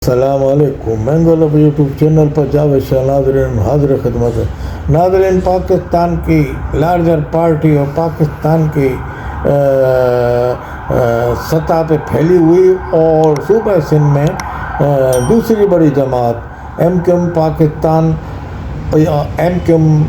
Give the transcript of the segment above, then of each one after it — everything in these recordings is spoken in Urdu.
السلام علیکم، مینگو لب یوٹیوب چینل پر جاوید شاہ ناظرین حاضر خدمت ہے۔ ناظرین، پاکستان کی لارجر پارٹی اور پاکستان کی سطح پہ پھیلی ہوئی اور صوبہ سندھ میں دوسری بڑی جماعت M Q M Pakistan, M Q M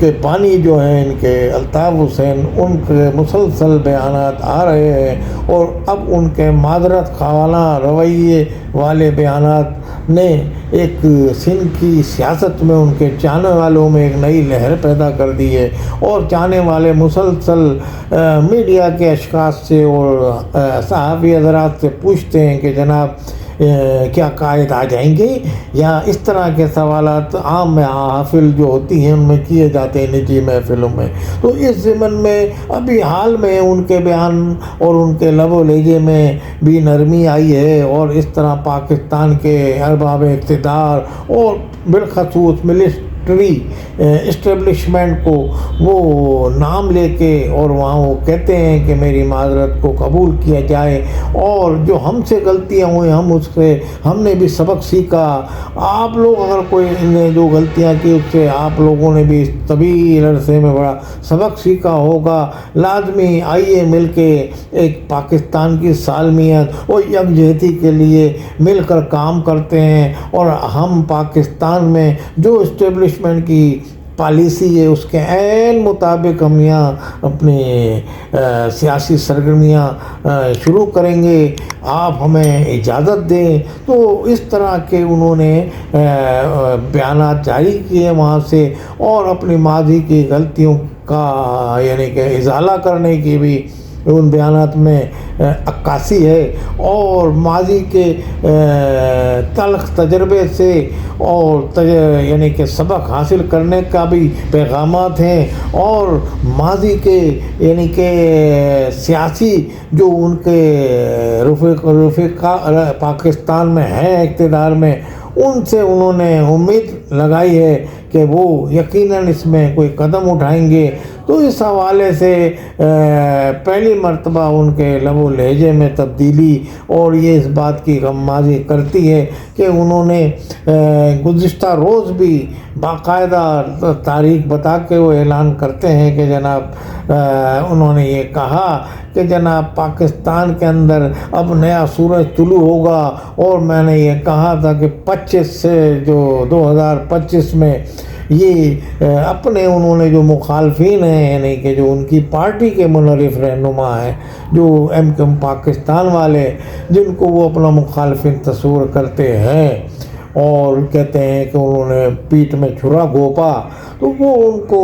کے بانی جو ہیں ان کے الطاف حسین، ان کے مسلسل بیانات آ رہے ہیں اور اب ان کے معذرت خواہانہ رویے والے بیانات نے ایک سندھ کی سیاست میں ان کے چاہنے والوں میں ایک نئی لہر پیدا کر دی ہے، اور چاہنے والے مسلسل میڈیا کے اشخاص سے اور صحافی حضرات سے پوچھتے ہیں کہ جناب کیا قائد آ جائیں گے، یا اس طرح کے سوالات عام محافل جو ہوتی ہیں ان میں کیے جاتے ہیں، نجی محفلوں میں۔ تو اس ضمن میں ابھی حال میں ان کے بیان اور ان کے لب و لہجے میں بھی نرمی آئی ہے، اور اس طرح پاکستان کے ارباب اقتدار اور بالخصوص ملٹری اسٹیبلشمنٹ کو وہ نام لے کے اور وہاں وہ کہتے ہیں کہ میری معذرت کو قبول کیا جائے، اور جو ہم سے غلطیاں ہوئیں ہم نے بھی سبق سیکھا۔ آپ لوگ اگر کوئی نے جو غلطیاں کی اس سے آپ لوگوں نے بھی اس طویل عرصے میں بڑا سبق سیکھا ہوگا، لازمی آئیے مل کے ایک پاکستان کی سالمیت اور یکجہتی کے لیے مل کر کام کرتے ہیں، اور ہم پاکستان میں جو اسٹیبلشمنٹ کی پالیسی ہے اس کے عین مطابق ہم یہاں اپنی سیاسی سرگرمیاں شروع کریں گے، آپ ہمیں اجازت دیں۔ تو اس طرح کے انہوں نے بیانات جاری کیے وہاں سے، اور اپنی ماضی کی غلطیوں کا یعنی کہ ازالہ کرنے کی بھی ان بیانات میں عکاسی ہے، اور ماضی کے تلخ تجربے سے اور یعنی کہ سبق حاصل کرنے کا بھی پیغامات ہیں، اور ماضی کے یعنی کہ سیاسی جو ان کے رفقا پاکستان میں ہیں اقتدار میں، ان سے انہوں نے امید لگائی ہے کہ وہ یقیناً اس میں کوئی قدم اٹھائیں گے۔ تو اس حوالے سے پہلی مرتبہ ان کے لب و لہجے میں تبدیلی اور یہ اس بات کی غمازی کرتی ہے کہ انہوں نے گزشتہ روز بھی باقاعدہ تاریخ بتا کے وہ اعلان کرتے ہیں کہ جناب انہوں نے یہ کہا کہ جناب پاکستان کے اندر اب نیا سورج طلوع ہوگا، اور میں نے یہ کہا تھا کہ 25 سے جو 2025 میں یہ اپنے انہوں نے جو مخالفین ہیں یعنی کہ جو ان کی پارٹی کے منحرف رہنما ہیں جو ایم کیو ایم پاکستان والے، جن کو وہ اپنا مخالفین تصور کرتے ہیں اور کہتے ہیں کہ انہوں نے پیٹھ میں چھرا گھونپا، تو وہ ان کو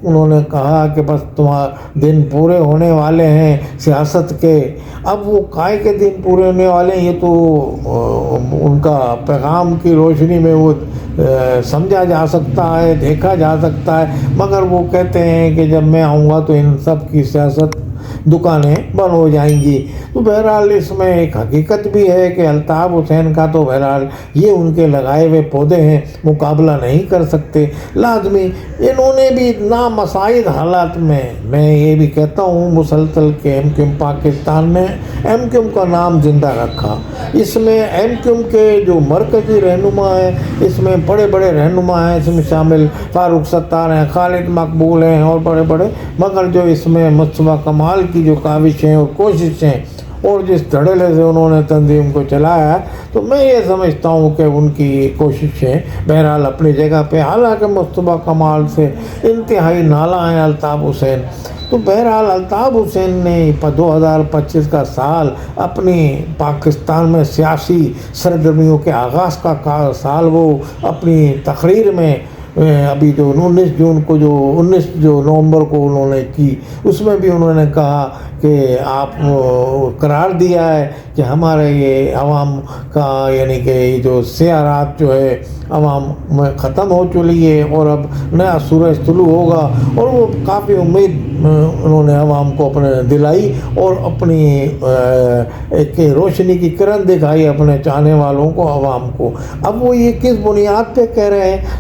انہوں نے کہا کہ بس تمہارے دن پورے ہونے والے ہیں سیاست کے۔ اب وہ کائے کے دن پورے ہونے والے ہیں، یہ تو ان کا پیغام کی روشنی میں وہ سمجھا جا سکتا ہے، دیکھا جا سکتا ہے، مگر وہ کہتے ہیں کہ جب میں آؤں گا تو ان سب کی سیاست دکانیں بند ہو جائیں گی۔ تو بہرحال اس میں ایک حقیقت بھی ہے کہ الطاف حسین کا تو بہرحال یہ ان کے لگائے ہوئے پودے ہیں، مقابلہ نہیں کر سکتے، لازمی انہوں نے بھی نامساعد حالات میں یہ بھی کہتا ہوں مسلسل کہ ایم کیو ایم پاکستان نے ایم کیو ایم کا نام زندہ رکھا۔ اس میں ایم کیو ایم کے جو مرکزی رہنما ہیں، اس میں بڑے بڑے رہنما ہیں، اس میں شامل فاروق ستار ہیں، خالد مقبول ہیں اور بڑے بڑے، مگر جو اس میں مصطفیٰ کمال کی جو کاوشیں اور کوششیں اور جس دھڑلے سے انہوں نے تنظیم کو چلایا ہے، تو میں یہ سمجھتا ہوں کہ ان کی کوششیں بہرحال اپنی جگہ پہ، حالانکہ مصطفیٰ کمال سے انتہائی نالاں ہیں الطاف حسین۔ تو بہرحال الطاف حسین نے 2025 کا سال اپنی پاکستان میں سیاسی سرگرمیوں کے آغاز کا سال وہ اپنی تقریر میں ابھی جو 19 نومبر کو انہوں نے کی، اس میں بھی انہوں نے کہا کہ آپ قرار دیا ہے کہ ہمارے یہ عوام کا یعنی کہ جو سیارات جو ہے عوام میں ختم ہو چلی ہے اور اب نیا سورج طلوع ہوگا، اور وہ کافی امید انہوں نے عوام کو اپنے دلائی اور اپنی ایک روشنی کی کرن دکھائی اپنے چاہنے والوں کو، عوام کو۔ اب وہ یہ کس بنیاد پہ کہہ رہے ہیں،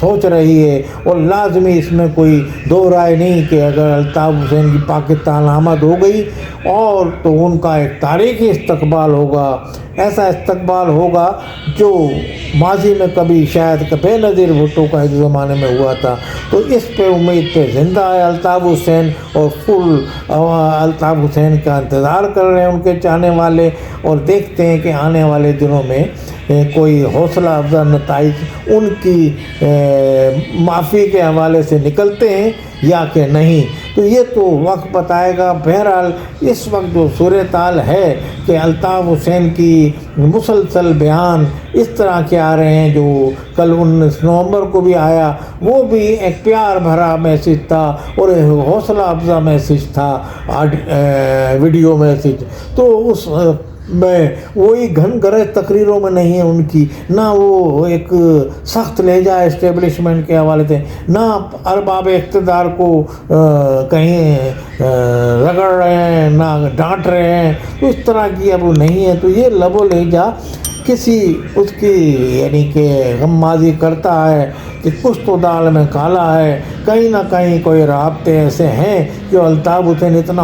سوچ رہی ہے، اور لازمی اس میں کوئی دو رائے نہیں کہ اگر الطاف حسین کی پاکستان آمد ہو گئی اور تو ان کا ایک تاریخی استقبال ہوگا، ایسا استقبال ہوگا جو ماضی میں کبھی شاید بے نظیر بھٹو کا ایک زمانے میں ہوا تھا۔ تو اس پہ امید پہ زندہ ہے الطاف حسین، اور فل الطاف حسین کا انتظار کر رہے ہیں ان کے چاہنے والے، اور دیکھتے ہیں کہ آنے والے دنوں میں کوئی حوصلہ افزا نتائج ان کی معافی کے حوالے سے نکلتے ہیں یا کہ نہیں۔ تو یہ تو وقت بتائے گا۔ بہرحال اس وقت جو صورتحال ہے کہ الطاف حسین کی مسلسل بیان اس طرح کے آ رہے ہیں، جو کل 19 نومبر کو بھی آیا، وہ بھی ایک پیار بھرا میسیج تھا اور حوصلہ افزا میسیج تھا، ویڈیو میسیج۔ تو اس میں وہی گھن گرج تقریروں میں نہیں ہے ان کی، نہ وہ ایک سخت لہجہ اسٹیبلشمنٹ کے حوالے سے، نہ ارباب اقتدار کو کہیں رگڑ رہے ہیں، نہ ڈانٹ رہے ہیں، تو اس طرح کی اب نہیں ہے۔ تو یہ لب و لہجہ کسی اس کی یعنی کہ غمازی کرتا ہے کہ کچھ تو دال میں کالا ہے، کہیں نہ کہیں کوئی رابطے ایسے ہیں جو الطاف حسین اتنا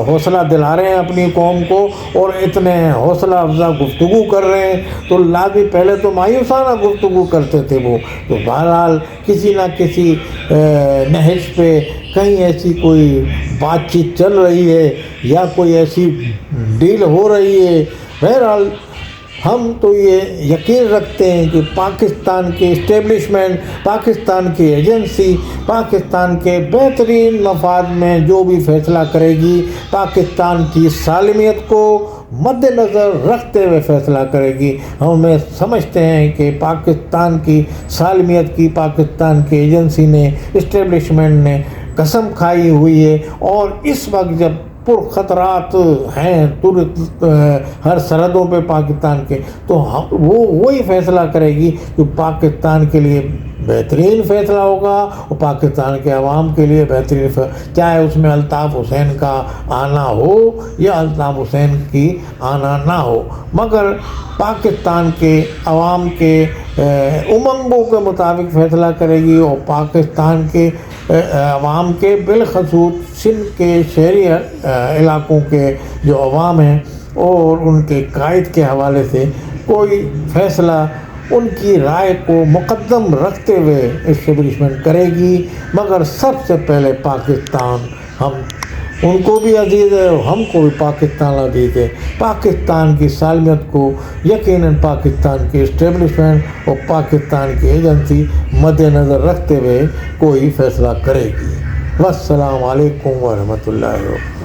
حوصلہ دلا رہے ہیں اپنی قوم کو، اور اتنے حوصلہ افزا گفتگو کر رہے ہیں، تو لازمی پہلے تو مایوسانہ گفتگو کرتے تھے وہ، تو بہرحال کسی نہ کسی نہج پہ کہیں ایسی کوئی بات چیت چل رہی ہے یا کوئی ایسی ڈیل ہو رہی ہے۔ بہرحال ہم تو یہ یقین رکھتے ہیں کہ پاکستان کی اسٹیبلشمنٹ، پاکستان کی ایجنسی، پاکستان کے بہترین مفاد میں جو بھی فیصلہ کرے گی، پاکستان کی سالمیت کو مد نظر رکھتے ہوئے فیصلہ کرے گی۔ ہمیں سمجھتے ہیں کہ پاکستان کی سالمیت کی پاکستان کی ایجنسی نے، اسٹیبلشمنٹ نے قسم کھائی ہوئی ہے، اور اس وقت جب پر خطرات ہیں ہر سرحدوں پہ پاکستان کے، تو وہی فیصلہ کرے گی جو پاکستان کے لیے بہترین فیصلہ ہوگا، اور پاکستان کے عوام کے لیے بہترین چاہے اس میں الطاف حسین کا آنا ہو یا الطاف حسین کی آنا نہ ہو، مگر پاکستان کے عوام کے امنگوں کے مطابق فیصلہ کرے گی، اور پاکستان کے عوام کے بالخصوص سندھ کے شہری علاقوں کے جو عوام ہیں اور ان کے قائد کے حوالے سے کوئی فیصلہ ان کی رائے کو مقدم رکھتے ہوئے اسٹیبلشمنٹ کرے گی۔ مگر سب سے پہلے پاکستان، ہم ان کو بھی عزیز ہے اور ہم کو بھی پاکستان عزیز ہے، پاکستان کی سالمیت کو یقیناً پاکستان کی اسٹیبلشمنٹ اور پاکستان کی ایجنسی مد نظر رکھتے ہوئے کوئی فیصلہ کرے گی۔ والسلام علیکم ورحمۃ اللہ وبرکاتہ۔